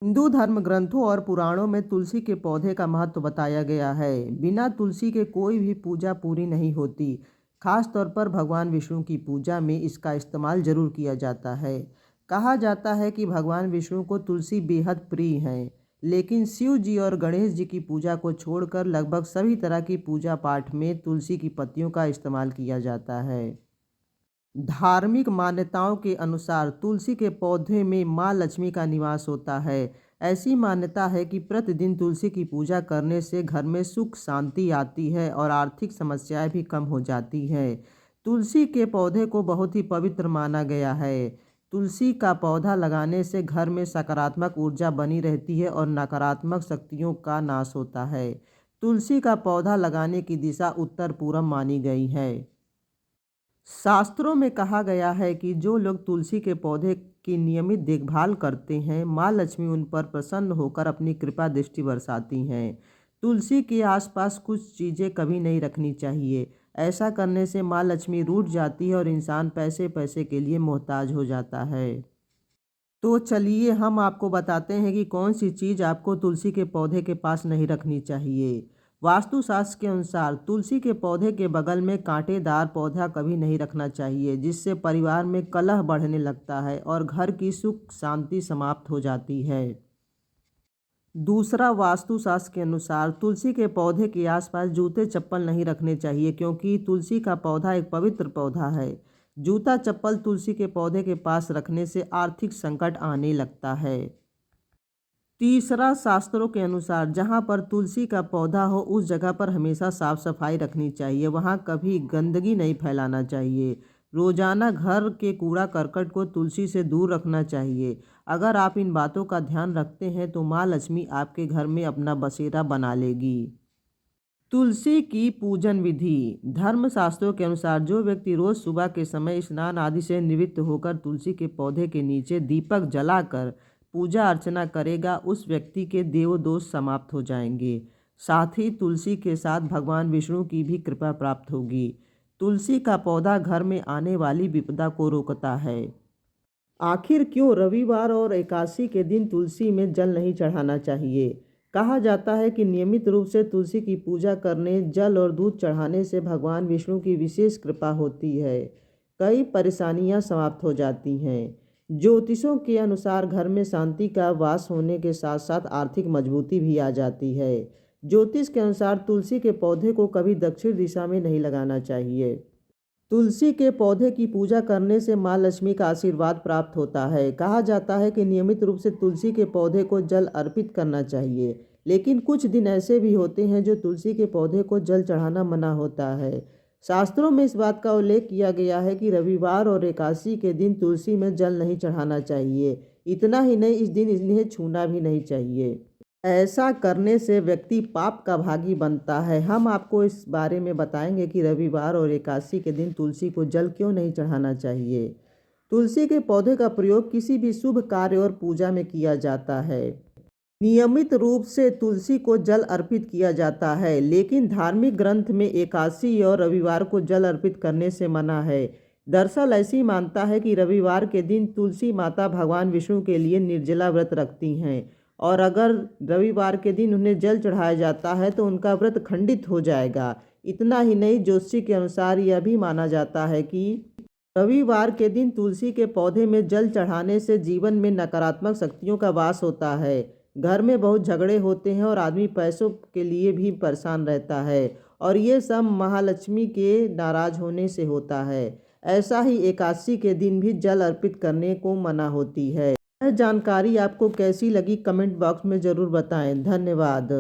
हिंदू धर्म ग्रंथों और पुराणों में तुलसी के पौधे का महत्व बताया गया है। बिना तुलसी के कोई भी पूजा पूरी नहीं होती। खास तौर पर भगवान विष्णु की पूजा में इसका इस्तेमाल जरूर किया जाता है। कहा जाता है कि भगवान विष्णु को तुलसी बेहद प्रिय है, लेकिन शिव जी और गणेश जी की पूजा को छोड़कर लगभग सभी तरह की पूजा पाठ में तुलसी की पत्तियों का इस्तेमाल किया जाता है। धार्मिक मान्यताओं के अनुसार तुलसी के पौधे में माँ लक्ष्मी का निवास होता है। ऐसी मान्यता है कि प्रतिदिन तुलसी की पूजा करने से घर में सुख शांति आती है और आर्थिक समस्याएं भी कम हो जाती हैं। तुलसी के पौधे को बहुत ही पवित्र माना गया है। तुलसी का पौधा लगाने से घर में सकारात्मक ऊर्जा बनी रहती है और नकारात्मक शक्तियों का नाश होता है। तुलसी का पौधा लगाने की दिशा उत्तर पूरब मानी गई है। शास्त्रों में कहा गया है कि जो लोग तुलसी के पौधे की नियमित देखभाल करते हैं, माँ लक्ष्मी उन पर प्रसन्न होकर अपनी कृपा दृष्टि बरसाती हैं। तुलसी के आसपास कुछ चीज़ें कभी नहीं रखनी चाहिए। ऐसा करने से माँ लक्ष्मी रूठ जाती है और इंसान पैसे पैसे के लिए मोहताज हो जाता है। तो चलिए हम आपको बताते हैं कि कौन सी चीज़ आपको तुलसी के पौधे के पास नहीं रखनी चाहिए। वास्तुशास्त्र के अनुसार तुलसी के पौधे के बगल में कांटेदार पौधा कभी नहीं रखना चाहिए, जिससे परिवार में कलह बढ़ने लगता है और घर की सुख शांति समाप्त हो जाती है। दूसरा, वास्तुशास्त्र के अनुसार तुलसी के पौधे के आसपास जूते चप्पल नहीं रखने चाहिए, क्योंकि तुलसी का पौधा एक पवित्र पौधा है। जूता चप्पल तुलसी के पौधे के पास रखने से आर्थिक संकट आने लगता है। तीसरा, शास्त्रों के अनुसार जहाँ पर तुलसी का पौधा हो उस जगह पर हमेशा साफ सफाई रखनी चाहिए। वहाँ कभी गंदगी नहीं फैलाना चाहिए। रोजाना घर के कूड़ा करकट को तुलसी से दूर रखना चाहिए। अगर आप इन बातों का ध्यान रखते हैं तो माँ लक्ष्मी आपके घर में अपना बसेरा बना लेगी। तुलसी की पूजन विधि। धर्मशास्त्रों के अनुसार जो व्यक्ति रोज सुबह के समय स्नान आदि से निवृत्त होकर तुलसी के पौधे के नीचे दीपक जलाकर पूजा अर्चना करेगा, उस व्यक्ति के देव दोष समाप्त हो जाएंगे। साथ ही तुलसी के साथ भगवान विष्णु की भी कृपा प्राप्त होगी। तुलसी का पौधा घर में आने वाली विपदा को रोकता है। आखिर क्यों रविवार और एकादशी के दिन तुलसी में जल नहीं चढ़ाना चाहिए? कहा जाता है कि नियमित रूप से तुलसी की पूजा करने, जल और दूध चढ़ाने से भगवान विष्णु की विशेष कृपा होती है। कई परेशानियां समाप्त हो जाती हैं। ज्योतिषों के अनुसार घर में शांति का वास होने के साथ साथ आर्थिक मजबूती भी आ जाती है। ज्योतिष के अनुसार तुलसी के पौधे को कभी दक्षिण दिशा में नहीं लगाना चाहिए। तुलसी के पौधे की पूजा करने से माँ लक्ष्मी का आशीर्वाद प्राप्त होता है। कहा जाता है कि नियमित रूप से तुलसी के पौधे को जल अर्पित करना चाहिए, लेकिन कुछ दिन ऐसे भी होते हैं जो तुलसी के पौधे को जल चढ़ाना मना होता है। शास्त्रों में इस बात का उल्लेख किया गया है कि रविवार और एकादशी के दिन तुलसी में जल नहीं चढ़ाना चाहिए। इतना ही नहीं, इस दिन इन्हें छूना भी नहीं चाहिए। ऐसा करने से व्यक्ति पाप का भागी बनता है। हम आपको इस बारे में बताएंगे कि रविवार और एकादशी के दिन तुलसी को जल क्यों नहीं चढ़ाना चाहिए। तुलसी के पौधे का प्रयोग किसी भी शुभ कार्य और पूजा में किया जाता है। नियमित रूप से तुलसी को जल अर्पित किया जाता है, लेकिन धार्मिक ग्रंथ में एकादशी और रविवार को जल अर्पित करने से मना है। दरअसल ऐसी मानता है कि रविवार के दिन तुलसी माता भगवान विष्णु के लिए निर्जला व्रत रखती हैं, और अगर रविवार के दिन उन्हें जल चढ़ाया जाता है तो उनका व्रत खंडित हो जाएगा। इतना ही नहीं, ज्योतिषी के अनुसार यह भी माना जाता है कि रविवार के दिन तुलसी के पौधे में जल चढ़ाने से जीवन में नकारात्मक शक्तियों का वास होता है। घर में बहुत झगड़े होते हैं और आदमी पैसों के लिए भी परेशान रहता है, और ये सब महालक्ष्मी के नाराज होने से होता है। ऐसा ही एकादशी के दिन भी जल अर्पित करने को मना होती है। यह जानकारी आपको कैसी लगी कमेंट बॉक्स में ज़रूर बताएं। धन्यवाद।